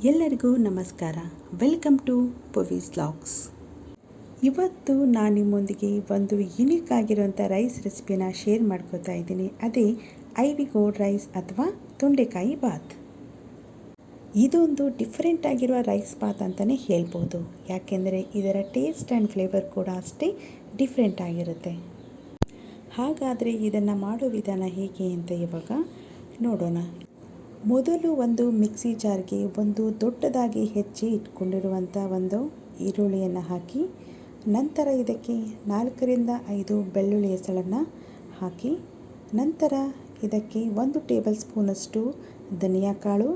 ಎಲ್ಲರಿಗೂ ನಮಸ್ಕಾರ. Welcome to Pavi's vlogs. ಇವತ್ತು ನಾನು ನಿಮ್ಮೊಂದಿಗೆ ಒಂದು ಯುನೀಕ್ ಆಗಿರುವಂಥ ರೈಸ್ ರೆಸಿಪಿನ ಶೇರ್ ಮಾಡ್ಕೋತಾ ಇದ್ದೀನಿ. ಅದೇ ಐವಿ ಗೋಲ್ಡ್ ರೈಸ್ ಅಥವಾ ತೊಂಡೆಕಾಯಿ ಬಾತ್. ಇದೊಂದು ಡಿಫ್ರೆಂಟ್ ಆಗಿರುವ ರೈಸ್ ಬಾತ್ ಅಂತಲೇ ಹೇಳ್ಬೋದು. ಯಾಕೆಂದರೆ ಇದರ ಟೇಸ್ಟ್ ಆ್ಯಂಡ್ ಫ್ಲೇವರ್ ಕೂಡ ಅಷ್ಟೇ ಡಿಫ್ರೆಂಟ್ ಆಗಿರುತ್ತೆ. ಹಾಗಾದರೆ ಇದನ್ನು ಮಾಡೋ ವಿಧಾನ ಹೇಗೆ ಅಂತ ಇವಾಗ ನೋಡೋಣ. ಮೊದಲು ಒಂದು ಮಿಕ್ಸಿ ಜಾರ್ಗೆ ಒಂದು ದೊಡ್ಡದಾಗಿ ಹೆಚ್ಚಿ ಇಟ್ಕೊಂಡಿರುವಂಥ ಒಂದು ಈರುಳ್ಳಿಯನ್ನು ಹಾಕಿ, ನಂತರ ಇದಕ್ಕೆ 4ರಿಂದ 5 ಬೆಳ್ಳುಳ್ಳಿ ಹೆಸಳನ್ನು ಹಾಕಿ, ನಂತರ ಇದಕ್ಕೆ 1 ಟೇಬಲ್ ಸ್ಪೂನಷ್ಟು ಧನಿಯಾ ಕಾಳು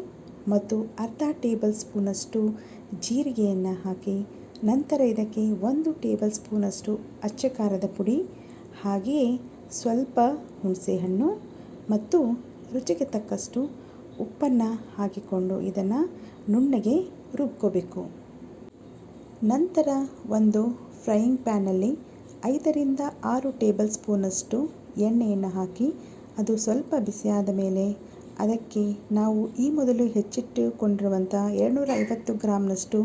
ಮತ್ತು ಅರ್ಧ ಟೇಬಲ್ ಸ್ಪೂನಷ್ಟು ಜೀರಿಗೆಯನ್ನು ಹಾಕಿ, ನಂತರ ಇದಕ್ಕೆ 1 ಟೇಬಲ್ ಸ್ಪೂನಷ್ಟು ಅಚ್ಚ ಖಾರದ ಪುಡಿ, ಹಾಗೆಯೇ ಸ್ವಲ್ಪ ಹುಣಸೆಹಣ್ಣು ಮತ್ತು ರುಚಿಗೆ ತಕ್ಕಷ್ಟು ಉಪ್ಪನ್ನು ಹಾಕಿಕೊಂಡು ಇದನ್ನು ನುಣ್ಣಗೆ ರುಬ್ಕೋಬೇಕು. ನಂತರ ಒಂದು ಫ್ರೈಯಿಂಗ್ ಪ್ಯಾನಲ್ಲಿ 5ರಿಂದ 6 ಟೇಬಲ್ ಸ್ಪೂನಷ್ಟು ಎಣ್ಣೆಯನ್ನು ಹಾಕಿ, ಅದು ಸ್ವಲ್ಪ ಬಿಸಿಯಾದ ಮೇಲೆ ಅದಕ್ಕೆ ನಾವು ಈ ಮೊದಲು ಹೆಚ್ಚಿಟ್ಟುಕೊಂಡಿರುವಂಥ 250 ಗ್ರಾಮ್ನಷ್ಟು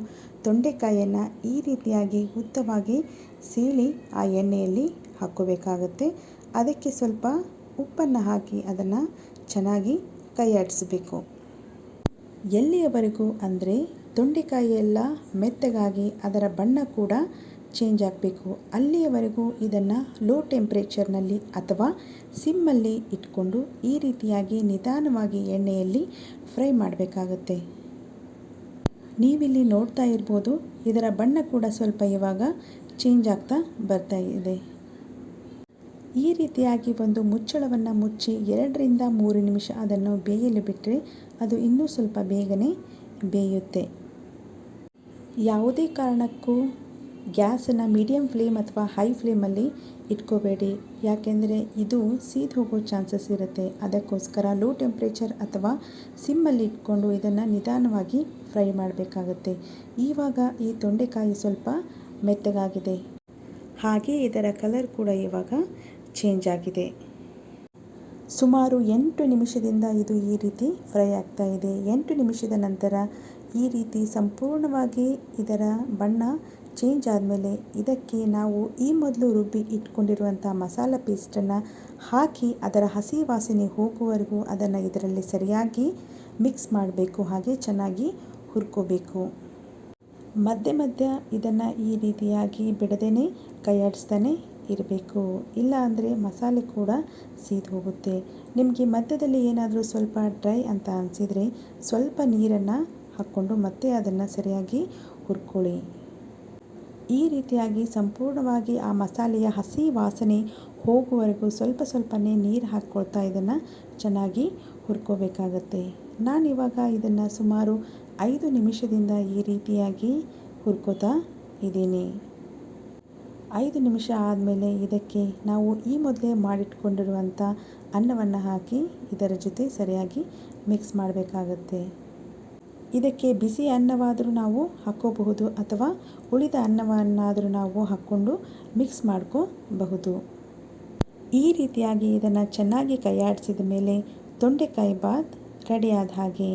ತೊಂಡೆಕಾಯಿಯನ್ನು ಈ ರೀತಿಯಾಗಿ ಉದ್ದವಾಗಿ ಸೀಳಿ ಆ ಎಣ್ಣೆಯಲ್ಲಿ ಹಾಕ್ಕೋಬೇಕಾಗುತ್ತೆ. ಅದಕ್ಕೆ ಸ್ವಲ್ಪ ಉಪ್ಪನ್ನು ಹಾಕಿ ಅದನ್ನು ಚೆನ್ನಾಗಿ ಕೈಯಾಡಿಸಬೇಕು. ಎಲ್ಲಿಯವರೆಗೂ ಅಂದರೆ ತೊಂಡೆಕಾಯಿ ಎಲ್ಲ ಮೆತ್ತಗಾಗಿ ಅದರ ಬಣ್ಣ ಕೂಡ ಚೇಂಜ್ ಆಗಬೇಕು. ಅಲ್ಲಿಯವರೆಗೂ ಇದನ್ನು ಲೋ ಟೆಂಪ್ರೇಚರ್ನಲ್ಲಿ ಅಥವಾ ಸಿಮ್ಮಲ್ಲಿ ಇಟ್ಕೊಂಡು ಈ ರೀತಿಯಾಗಿ ನಿಧಾನವಾಗಿ ಎಣ್ಣೆಯಲ್ಲಿ ಫ್ರೈ ಮಾಡಬೇಕಾಗುತ್ತೆ. ನೀವಿಲ್ಲಿ ನೋಡ್ತಾ ಇರ್ಬೋದು, ಇದರ ಬಣ್ಣ ಕೂಡ ಸ್ವಲ್ಪ ಇವಾಗ ಚೇಂಜ್ ಆಗ್ತಾ ಬರ್ತಾ ಇದೆ. ಈ ರೀತಿಯಾಗಿ ಒಂದು ಮುಚ್ಚಳವನ್ನು ಮುಚ್ಚಿ 2ರಿಂದ 3 ನಿಮಿಷ ಅದನ್ನು ಬೇಯಲು ಬಿಟ್ಟರೆ ಅದು ಇನ್ನೂ ಸ್ವಲ್ಪ ಬೇಗನೆ ಬೇಯುತ್ತೆ. ಯಾವುದೇ ಕಾರಣಕ್ಕೂ ಗ್ಯಾಸನ್ನು ಮೀಡಿಯಮ್ ಫ್ಲೇಮ್ ಅಥವಾ ಹೈ ಫ್ಲೇಮಲ್ಲಿ ಇಟ್ಕೋಬೇಡಿ. ಯಾಕೆಂದರೆ ಇದು ಸೀದು ಹೋಗೋ ಚಾನ್ಸಸ್ ಇರುತ್ತೆ. ಅದಕ್ಕೋಸ್ಕರ ಲೋ ಟೆಂಪ್ರೇಚರ್ ಅಥವಾ ಸಿಮ್ಮಲ್ಲಿ ಇಟ್ಕೊಂಡು ಇದನ್ನು ನಿಧಾನವಾಗಿ ಫ್ರೈ ಮಾಡಬೇಕಾಗುತ್ತೆ. ಇವಾಗ ಈ ತೊಂಡೆಕಾಯಿ ಸ್ವಲ್ಪ ಮೆತ್ತಗಾಗಿದೆ, ಹಾಗೆ ಇದರ ಕಲರ್ ಕೂಡ ಇವಾಗ ಚೇಂಜ್ ಆಗಿದೆ. ಸುಮಾರು 8 ನಿಮಿಷದಿಂದ ಇದು ಈ ರೀತಿ ಫ್ರೈ ಆಗ್ತಾ ಇದೆ. 8 ನಿಮಿಷದ ನಂತರ ಈ ರೀತಿ ಸಂಪೂರ್ಣವಾಗಿ ಇದರ ಬಣ್ಣ ಚೇಂಜ್ ಆದಮೇಲೆ ಇದಕ್ಕೆ ನಾವು ಈ ಮೊದಲು ರುಬ್ಬಿ ಇಟ್ಕೊಂಡಿರುವಂಥ ಮಸಾಲ ಪೇಸ್ಟನ್ನು ಹಾಕಿ ಅದರ ಹಸಿ ವಾಸನೆ ಹೋಗುವವರೆಗೂ ಅದನ್ನು ಇದರಲ್ಲಿ ಸರಿಯಾಗಿ ಮಿಕ್ಸ್ ಮಾಡಬೇಕು. ಹಾಗೆ ಚೆನ್ನಾಗಿ ಹುರ್ಕೋಬೇಕು. ಮಧ್ಯೆ ಮಧ್ಯ ಇದನ್ನು ಈ ರೀತಿಯಾಗಿ ಬಿಡದೇ ಕೈಯಾಡಿಸ್ತಾನೆ ಇರಬೇಕು. ಇಲ್ಲ ಅಂದರೆ ಮಸಾಲೆ ಕೂಡ ಸೀದು ಹೋಗುತ್ತೆ. ನಿಮಗೆ ಮಧ್ಯದಲ್ಲಿ ಏನಾದರೂ ಸ್ವಲ್ಪ ಡ್ರೈ ಅಂತ ಅನಿಸಿದರೆ ಸ್ವಲ್ಪ ನೀರನ್ನು ಹಾಕ್ಕೊಂಡು ಮತ್ತೆ ಅದನ್ನು ಸರಿಯಾಗಿ ಹುರ್ಕೊಳ್ಳಿ. ಈ ರೀತಿಯಾಗಿ ಸಂಪೂರ್ಣವಾಗಿ ಆ ಮಸಾಲೆಯ ಹಸಿ ವಾಸನೆ ಹೋಗುವವರೆಗೂ ಸ್ವಲ್ಪ ಸ್ವಲ್ಪನೇ ನೀರು ಹಾಕ್ಕೊಳ್ತಾ ಇದನ್ನು ಚೆನ್ನಾಗಿ ಹುರ್ಕೋಬೇಕಾಗತ್ತೆ. ನಾನಿವಾಗ ಇದನ್ನು ಸುಮಾರು 5 ನಿಮಿಷದಿಂದ ಈ ರೀತಿಯಾಗಿ ಹುರ್ಕೋತಾ ಇದ್ದೀನಿ. 5 ನಿಮಿಷ ಆದಮೇಲೆ ಇದಕ್ಕೆ ನಾವು ಈ ಮೊದಲೇ ಮಾಡಿಟ್ಕೊಂಡಿರುವಂಥ ಅನ್ನವನ್ನು ಹಾಕಿ ಇದರ ಜೊತೆ ಸರಿಯಾಗಿ ಮಿಕ್ಸ್ ಮಾಡಬೇಕಾಗತ್ತೆ. ಇದಕ್ಕೆ ಬಿಸಿ ಅನ್ನವಾದರೂ ನಾವು ಹಾಕ್ಕೋಬಹುದು ಅಥವಾ ಉಳಿದ ಅನ್ನವನ್ನಾದರೂ ನಾವು ಹಾಕ್ಕೊಂಡು ಮಿಕ್ಸ್ ಮಾಡ್ಕೋಬಹುದು. ಈ ರೀತಿಯಾಗಿ ಇದನ್ನು ಚೆನ್ನಾಗಿ ಕೈಯಾಡಿಸಿದ ಮೇಲೆ ತೊಂಡೆಕಾಯಿ ಬಾತ್ ರೆಡಿಯಾದ ಹಾಗೆ.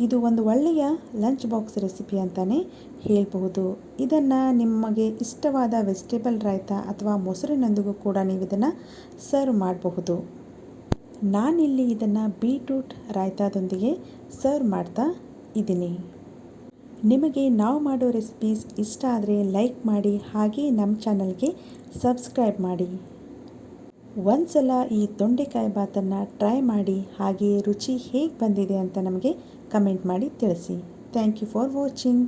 ಇದು ಒಂದು ಒಳ್ಳೆಯ ಲಂಚ್ ಬಾಕ್ಸ್ ರೆಸಿಪಿ ಅಂತಲೇ ಹೇಳ್ಬಹುದು. ಇದನ್ನು ನಿಮಗೆ ಇಷ್ಟವಾದ ವೆಜಿಟೇಬಲ್ ರಾಯ್ತ ಅಥವಾ ಮೊಸರಿನೊಂದಿಗೂ ಕೂಡ ನೀವು ಇದನ್ನು ಸರ್ವ್ ಮಾಡಬಹುದು. ನಾನಿಲ್ಲಿ ಇದನ್ನು ಬೀಟ್ರೂಟ್ ರಾಯ್ತದೊಂದಿಗೆ ಸರ್ವ್ ಮಾಡ್ತಾ ಇದ್ದೀನಿ. ನಿಮಗೆ ನಾವು ಮಾಡೋ ರೆಸಿಪೀಸ್ ಇಷ್ಟ ಆದರೆ ಲೈಕ್ ಮಾಡಿ, ಹಾಗೆ ನಮ್ಮ ಚಾನಲ್ಗೆ ಸಬ್ಸ್ಕ್ರೈಬ್ ಮಾಡಿ. ಒಂದ್ಸಲ ಈ ತೊಂಡೆಕಾಯಿ ಬಾತನ್ನು ಟ್ರೈ ಮಾಡಿ, ಹಾಗೆ ರುಚಿ ಹೇಗೆ ಬಂದಿದೆ ಅಂತ ನಮಗೆ ಕಮೆಂಟ್ ಮಾಡಿ ತಿಳಿಸಿ. Thank you for watching.